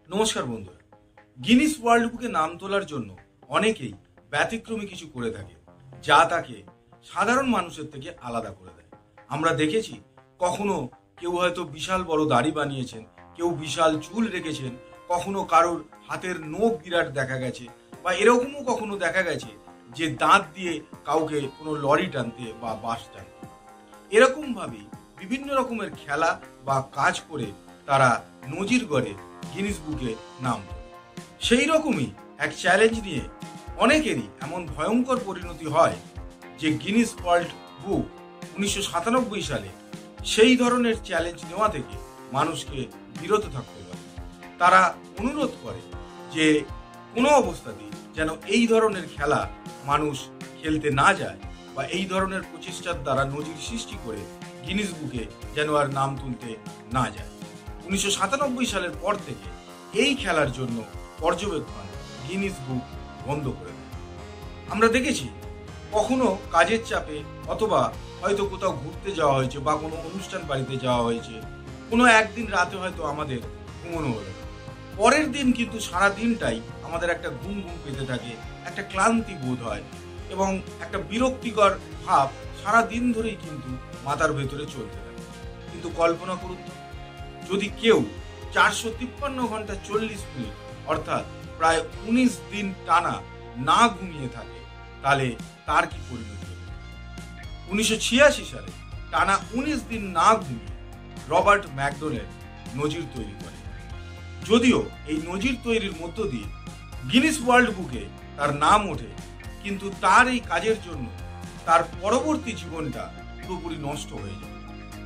নমস্কার বন্ধুরা। Guinness world বুকে নাম তোলার জন্য অনেকেই ব্যতিক্রমী কিছু করে থাকে, যা তাকে সাধারণ মানুষের থেকে আলাদা করে দেয়। আমরা দেখেছি কখনো কেউ হয়তো বিশাল বড় দাড়ি বানিয়েছেন, কেউ বিশাল চুল রেখেছেন, কখনো কারোর হাতের নখ বিরাট দেখা গেছে, বা এরকমও কখনো দেখা গেছে যে দাঁত দিয়ে কাউকে কোনো লরি টানতে বা বাস টানতে। এরকম ভাবে বিভিন্ন রকমের খেলা বা কাজ করে তারা নজির গড়ে গিনিস বুকে নাম তোলে। সেই রকমই এক চ্যালেঞ্জ নিয়ে অনেকেরই এমন ভয়ঙ্কর পরিণতি হয় যে গিনিস ওয়ার্ল্ড বুক 1997 সালে সেই ধরনের চ্যালেঞ্জ নেওয়া থেকে মানুষকে বিরত থাকতে বলে। তারা অনুরোধ করে যে কোনো অবস্থাতেই যেন এই ধরনের খেলা মানুষ খেলতে না যায়, বা এই ধরনের প্রচেষ্টার দ্বারা নজির সৃষ্টি করে গিনিস বুকে যেন আর নাম তুলতে না যায়। 1997 সালের পর থেকে এই খেলার জন্য পর্যবেক্ষণ গিনিস বুক বন্ধ করে দেয়। আমরা দেখেছি কখনো কাজের চাপে অথবা হয়তো কোথাও ঘুরতে যাওয়া হয়েছে বা কোনো অনুষ্ঠান বাড়িতে যাওয়া হয়েছে, কোনো একদিন রাতে হয়তো আমাদের ঘুমোনো হলো, পরের দিন কিন্তু সারা দিনটাই আমাদের একটা ঘুম পেতে থাকে, একটা ক্লান্তি বোধ হয় এবং একটা বিরক্তিকর ভাব সারা দিন ধরেই কিন্তু মাথার ভেতরে চলতে থাকে। কিন্তু কল্পনা করুন তো, যদি কেউ 453 ঘন্টা 40 মিনিট অর্থাৎ প্রায় 19 দিন টানা না ঘুমিয়ে থাকে, তাহলে তার কি পরিণতি হবে? 1986 সালে টানা 19 দিন না ঘুমিয়ে রবার্ট ম্যাকডোনাল্ড নজির তৈরি করে। যদিও এই নজির তৈরির মধ্য দিয়ে গিনিস ওয়ার্ল্ড বুকে তার নাম ওঠে, কিন্তু তার এই কাজের জন্য তার পরবর্তী জীবনটা পুরোপুরি নষ্ট হয়ে যায়।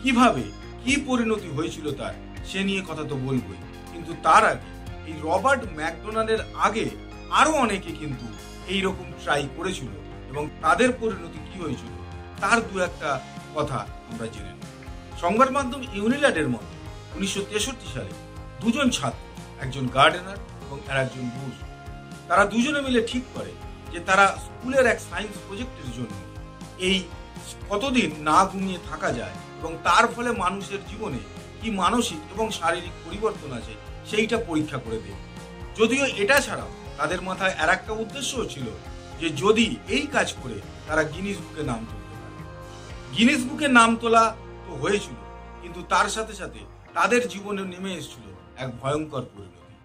কিভাবে কি পরিণতি হয়েছিল তার, সে নিয়ে কথা তো বলবই, কিন্তু তার আগে এই রবার্ট ম্যাকডোনাল্ডের আগে আরো অনেকে কিন্তু এইরকম ট্রাই করেছিল এবং তাদের পরিণতি কি হয়েছিল তার দু একটা কথা আমরা জেনে নেব। সংবাদ মাধ্যম ইউনিল্যাডের মতে 1963 সালে দুজন ছাত্র, একজন গার্ডেনার এবং একজন ব্রুস, তারা দুজনে মিলে ঠিক করে যে তারা স্কুলের এক সায়েন্স প্রজেক্টের জন্য এই কতদিন না ঘুমিয়ে থাকা যায় এবং তার ফলে মানুষের জীবনে কি মানসিক এবং শারীরিক পরিবর্তন আছে সেইটা পরীক্ষা করে দেবে। যদিও এটা ছাড়াও তাদের মাথায় আর একটা উদ্দেশ্যও ছিল যে যদি এই কাজ করে তারা গিনিস বুকে নাম তুলতে পারে। গিনিস বুকে নাম তোলা তো হয়েছিল, কিন্তু তার সাথে সাথে তাদের জীবনে নেমে এসেছিল এক ভয়ঙ্কর পরিণতি।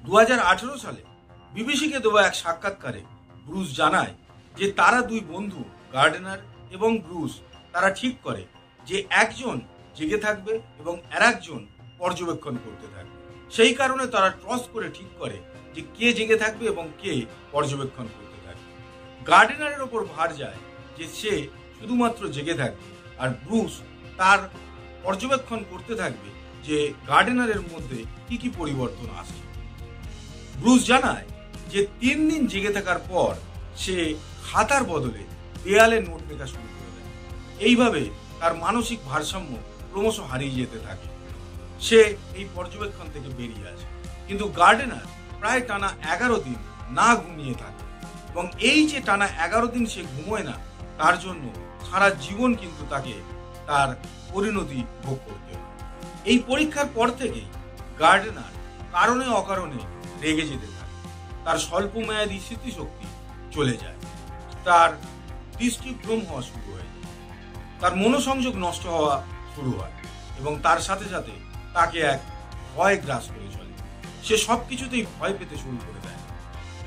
2018 সালে বিবিসিকে দেওয়া এক সাক্ষাৎকারে ব্রুস জানায় যে তারা দুই বন্ধু গার্ডেনার এবং ব্রুস তারা ঠিক করে যে একজন জেগে থাকবে এবং আরেকজন পর্যবেক্ষণ করতে থাকবে। সেই কারণে তারা টস করে ঠিক করে যে কে জেগে থাকবে এবং কে পর্যবেক্ষণ করতে থাকবে। গার্ডেনারের ওপর ভার যায় যে সে শুধুমাত্র জেগে থাকবে, আর ব্রুস তার পর্যবেক্ষণ করতে থাকবে যে গার্ডেনারের মধ্যে কি কি পরিবর্তন আসছে। ব্রুস জানায় যে 3 দিন জেগে থাকার পর সে খাতার বদলে দেয়ালে নোট লেখা শুরু করে দেয়। এইভাবে তার মানসিক ভারসাম্য ক্রমশ হারিয়ে যেতে থাকে। সে এই পর্যবেক্ষণ থেকে বেরিয়ে আসে, কিন্তু গার্ডেনার প্রায় টানা 11 দিন না ঘুমিয়ে থাকে এবং এই যে টানা 11 দিন সে ঘুমোয় না, তার জন্য সারা জীবন কিন্তু তাকে তার পরিণতি ভোগ করতে হয়। এই পরীক্ষার পর থেকেই গার্ডেনার কারণে অকারণে রেগে যেতে থাকে, তার স্বল্প মেয়াদী স্মৃতিশক্তি চলে যায়, তার দৃষ্টিভ্রম হওয়া শুরু হয়ে যায়, তার মনোসংযোগ নষ্ট হওয়া শুরু হয় এবং তার সাথে সাথে তাকে এক ভয় গ্রাস করে চলে। সে সবকিছুতেই ভয় পেতে শুরু করে দেয়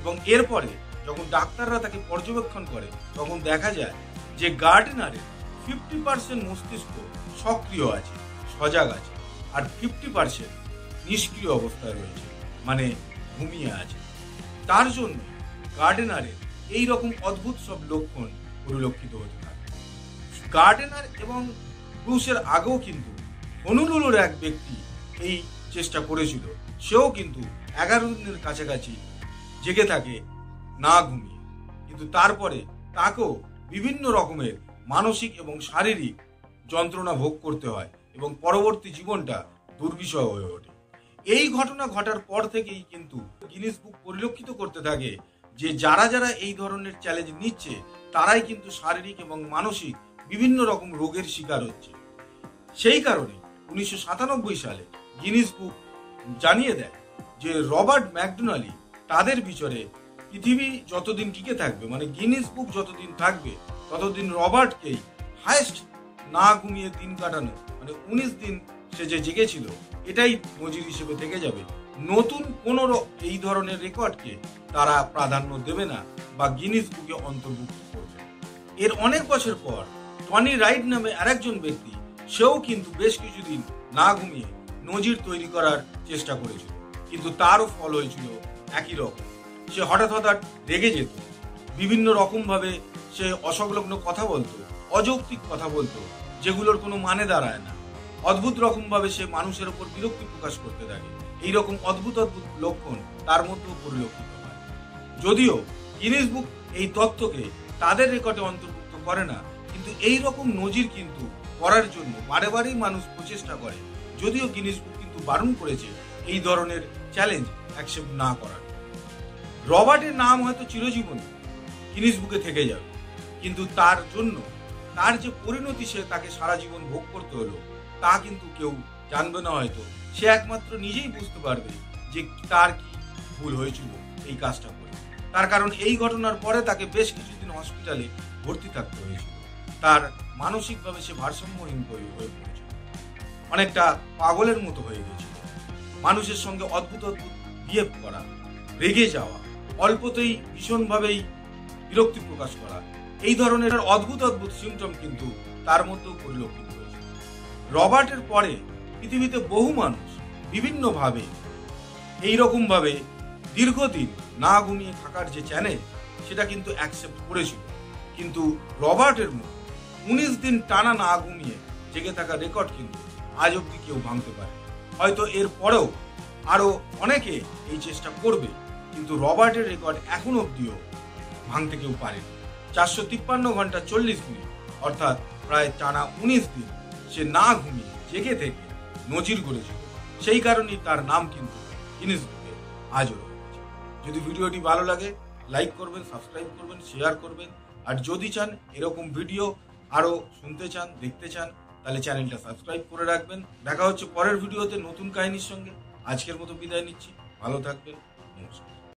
এবং এরপরে যখন ডাক্তাররা তাকে পর্যবেক্ষণ করে তখন দেখা যায় যে গার্ডেনারের 50% মস্তিষ্ক সক্রিয় আছে, সজাগ আছে, আর 50% নিষ্ক্রিয় অবস্থায় রয়েছে, মানে ঘুমিয়ে আছে। তার জন্য গার্ডেনারের এই রকম অদ্ভুত সব লক্ষণ পরিলক্ষিত হতে থাকে। গার্ডেনার এবং ব্রুসের আগেও কিন্তু হনুলুলুর এক ব্যক্তি এই চেষ্টা করেছিল, সেও কিন্তু 11 দিনের কাছাকাছি জেগে থাকে না ঘুমিয়ে, কিন্তু তারপরে তাকেও বিভিন্ন রকমের মানসিক এবং শারীরিক যন্ত্রণা ভোগ করতে হয় এবং পরবর্তী জীবনটা দুর্বিষহ হয়ে ওঠে। এই ঘটনা ঘটার পর থেকেই কিন্তু গিনিস বুক পরিলক্ষিত করতে থাকে যে যারা যারা এই ধরনের চ্যালেঞ্জ নিচ্ছে তারাই কিন্তু শারীরিক এবং মানসিক বিভিন্ন রকম রোগের শিকার হচ্ছে। সেই কারণে 1997 সালে গিনিস বুক জানিয়ে দেয় যে রবার্ট ম্যাকডোনাল্ড তাদের বিচারে পৃথিবী যতদিন টিকে থাকবে, মানে গিনিস বুক যতদিন থাকবে, ততদিন রবার্টকেই হায়েস্ট না ঘুমিয়ে দিন কাটানো, মানে 19 দিন সে যে জেগেছিল, এটাই নজির হিসেবে থেকে যাবে। নতুন কোনো এই ধরনের রেকর্ডকে তারা প্রাধান্য দেবে না বা গিনিস বুকে অন্তর্ভুক্ত করবে। এর অনেক বছর পর টনি রাইট নামে আরেকজন ব্যক্তি, সেও কিন্তু বেশ কিছুদিন না ঘুমিয়ে নজির তৈরি করার চেষ্টা করেছিল, কিন্তু তারও ফল হয়েছিল একই রকম। সে হঠাৎ রেগে যেত, বিভিন্ন রকম ভাবে সে অসংলগ্ন কথা বলতো, অযৌক্তিক কথা বলতো, যেগুলোর কোনো মানে দাঁড়ায় না। অদ্ভুত রকম ভাবে সে মানুষের উপর বিরক্তি প্রকাশ করতে থাকে। এইরকম অদ্ভুত লক্ষণ তার মধ্যেও পরিলক্ষিত হয়। যদিও গিনিস বুক এই তথ্যকে তাদের রেকর্ডে অন্তর্ভুক্ত করে না, কিন্তু এই রকম নজির কিন্তু করার জন্য বারেবারেই মানুষ প্রচেষ্টা করে। যদিও গিনিস বুক কিন্তু বারণ করেছে এই ধরনের চ্যালেঞ্জ অ্যাকসেপ্ট না করার। রবার্টের নাম হয়তো চিরজীবনী গিনিস বুকে থেকে যাবে, কিন্তু তার জন্য তার যে পরিণতি সে তাকে সারা জীবন ভোগ করতে হলো, তা কিন্তু কেউ জানবে না। হয়তো সে একমাত্র নিজেই বুঝতে পারবে যে তার কি ভুল হয়েছিল এই কাজটা করে। তার কারণ এই ঘটনার পরে তাকে বেশ কিছুদিন হসপিটালে ভর্তি থাকতে হয়েছিল। তার মানসিকভাবে সে ভারসাম্যহীন হয়ে পড়েছিল, অনেকটা পাগলের মতো হয়ে গেছিল। মানুষের সঙ্গে অদ্ভুত বিহেভ করা, রেগে যাওয়া, অল্পতেই ভীষণভাবেই বিরক্তি প্রকাশ করা, এই ধরনের অদ্ভুত সিমটম কিন্তু তার মধ্যেও পরিলক্ষিত হয়েছে। রবার্টের পরে পৃথিবীতে বহু মানুষ বিভিন্নভাবে এইরকম ভাবে দীর্ঘদিন না ঘুমিয়ে থাকার যে চ্যালেঞ্জ, সেটা কিন্তু অ্যাকসেপ্ট করেছিল, কিন্তু রবার্টের মতো 19 দিন টানা না ঘুমিয়ে জেগে থাকা রেকর্ড কিন্তু আজ অব্দি কেউ ভাঙতে পারে। হয়তো এর পরেও আরো অনেকে এই চেষ্টা করবে, কিন্তু রবার্টের রেকর্ড এখন অব্দিও ভাঙতে কেউ পারেনি। 453 ঘন্টা 40 মিনিট, অর্থাৎ প্রায় টানা 19 দিন সে না ঘুমিয়ে জেগে থেকে নজির গড়েছিল। সেই কারণেই তার নাম কিন্তু গিনিস বুকে আজও রয়েছে। যদি ভিডিওটি ভালো লাগে লাইক করবেন, সাবস্ক্রাইব করবেন, শেয়ার করবেন। আর যদি চান এরকম ভিডিও আরো শুনতে চান, দেখতে চান, তাহলে চ্যানেলটা সাবস্ক্রাইব করে রাখবেন। দেখা হচ্ছে পরের ভিডিওতে নতুন কাহিনীর সঙ্গে। আজকের মতো বিদায় নিচ্ছি, ভালো থাকবেন, নমস্কার।